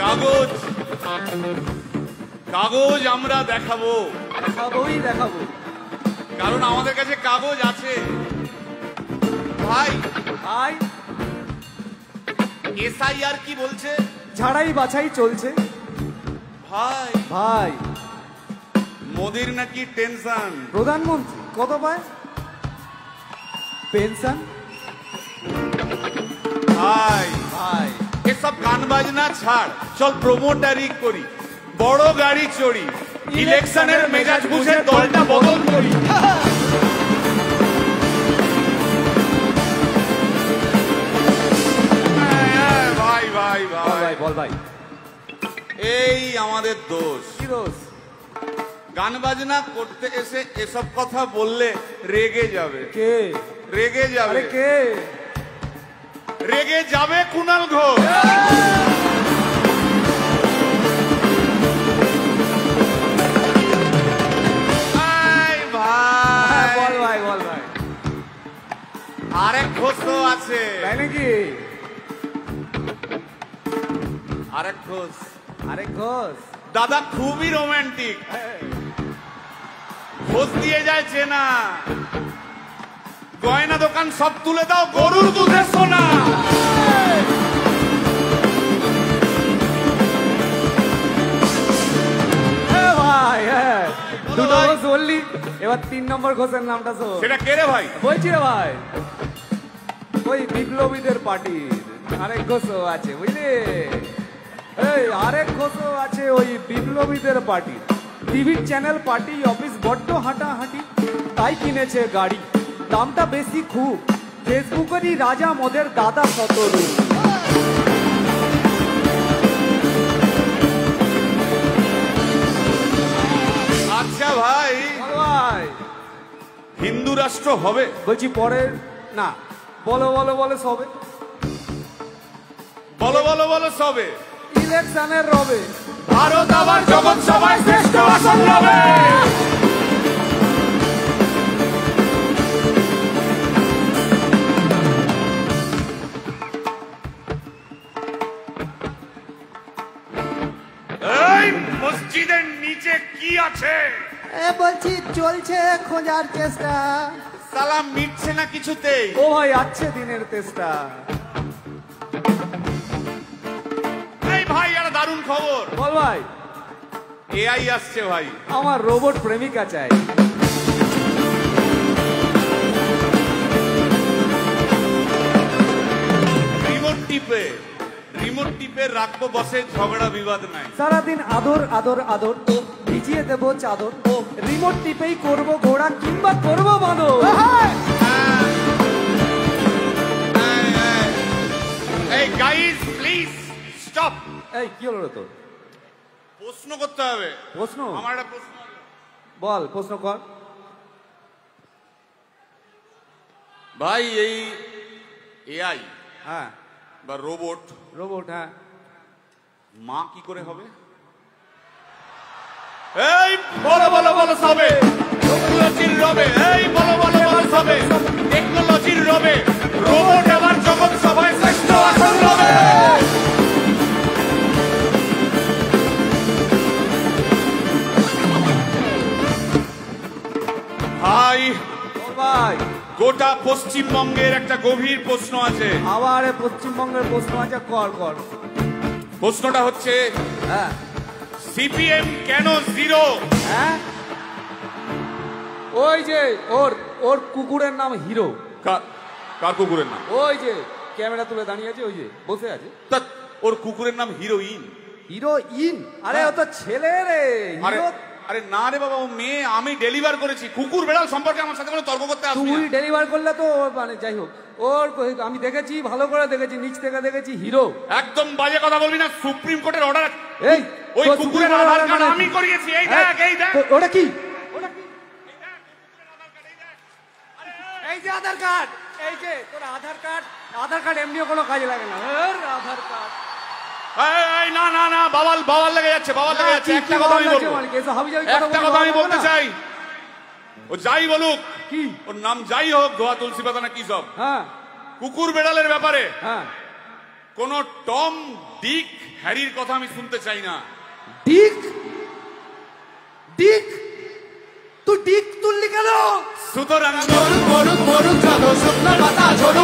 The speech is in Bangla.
কাগজ কাগজ আমরা দেখাবো, দেখাবো, কারণ আমাদের কাছে কাগজ আছে। ভাই ভাই এসআইআর কি বলছে? ঝাড়াই বাছাই চলছে। ভাই ভাই মোদির নাকি টেনশন। প্রধানমন্ত্রী কত পায় পেনশন? ভাই ভাই এসব গান বাজনা ছাড়, চল প্রমোটারি করি, বড় গাড়ি চড়ি, ইলেকশনের মেজাজ বুঝে দলটা বদল করি। ভাই ভাই ভাই বল ভাই, এই আমাদের দোষ। কি দোষ? গান বাজনা করতে এসে এসব কথা বললে রেগে যাবে। কে রেগে যাবে? কে রেগে যাবে? কুণাল ঘোষ। বল ভাই, বল ভাই। আরেক ঘোষ তো আছে। তাই নাকি? আরেক ঘোষ, আরেক ঘোষ দাদা খুবই রোমান্টিক, ঘোষ দিয়ে যায় চেনা, গয়না দোকান সব তুলে দাও, গরুর দুধের সোনা। ভাই দুটো ঘোষ বললি, এবার 3 নম্বর ঘোষের নামটা শোন। সেটা কে রে ভাই? বলছি রে ভাই, ওই বিপ্লবীদের পার্টির আরেক ঘোষও আছে, বুঝলি? এই আরেক ঘোষও আছে ওই বিপ্লবীদের পার্টি। টিভির চ্যানেল, পার্টি অফিস বড্ড হাঁটাহাঁটি, তাই কিনেছে গাড়ি, দামটা বেশি খুব, ফেসবুকেরই রাজা মদের দাদা শতরু। আচ্ছা ভাই, ভাই হিন্দু রাষ্ট্র হবে? বলছি পরে না, বলো বলো বলো সবে, বলো বলো বলো সবে, ইলেকশনের রবে ভারত আবার জগৎ সভায় শ্রেষ্ঠ আসন রবে। এই মসজিদের নিচে কি আছে? বলছি চলছে খোঁজার চেষ্টা। সালাম মিটছে না কিছুতেই। ও ভাই আছে দিনের চেষ্টা। এই ভাই একটা দারুণ খবর। বল ভাই। এআই আসছে ভাই। আমার রোবট প্রেমিকা চাই। রিমোট টিপে রাখবো বসে, ঝগড়া বিবাদ নাই। সারাদিন আদর আদর আদর, ভিজিয়ে দেবো চাদর, রিমোট টিপেই করবো ঘোড়া কিংবা করবো বাঁদর। এই গাইস প্লিজ স্টপ। এই কি হলো তোর? প্রশ্ন করতে হবে। প্রশ্ন? আমার একটা প্রশ্ন। বল প্রশ্ন কর ভাই। এই এআই হ্যাঁ বা রোবট, রোবট হ্যাঁ, মা কি করে হবে? এই বলো বলো বলো সবে, টেকনোলজির রবে। এই বলো বলো বলো সবে, টেকনোলজির রবে, রোবট আবার জগৎ সভায় শ্রেষ্ঠ আসন রবে। ভাই ভাই গোটা পশ্চিমবঙ্গের একটা গভীর প্রশ্ন আছে। আবার পশ্চিমবঙ্গের প্রশ্ন আছে, কর কর। প্রশ্নটা হচ্ছে, হ্যাঁ সিপিএম কেন জিরো? হ্যাঁ ওই যে ওর ওর কুকুরের নাম হিরো। কার কুকুরের নাম? ওই যে ক্যামেরা তুলে দাঁড়িয়ে আছে, ওই যে বসে আছে। ওর কুকুরের নাম হিরোইন। হিরোইন? আরে ও তো ছেলে রে। হিরো? আরে না রে বাবা, ও মেয়ে। আমি ডেলিভার করেছি। কুকুর বেড়াল সম্পর্কে আমার সাথে কোনো তর্ক করতে আসবি না। তুই ডেলিভার করলে তো মানে যাই হোক, ওর আমি দেখেছি, ভালো করে দেখেছি, নিচ থেকে দেখেছি, হিরো। একদম বাজে কথা বলবি না, সুপ্রিম কোর্টের অর্ডার। এই ওই কুকুরের আধার কার্ড আমি করিয়েছি। এই দেখ, এই দেখ। ওটা কি? এই যে আধার কার্ড, এই যে তোর আধার কার্ড। আধার কার্ড এমনিও কোনো কাজে লাগে না। আধার কার্ড। এই না না না, বাবাল বাবাল লেগে যাচ্ছে, বাবাল লেগে যাচ্ছে। একটা কথা আমি বলবো, একটা কথা আমি বলতে চাই। ও যাই বলুক, কি ওর নাম যাই হোক, ধোয়া তুলসী পাতা না কি সব, হ্যাঁ, কুকুর বেড়ালের ব্যাপারে হ্যাঁ, কোন টম ডিক হ্যারির কথা আমি শুনতে চাই না। ডিক ডিক তুই ডিক তুললি কেন? সুতরাং মরুক মরুক মরুক চলো শুকনো পাতা ঝরুক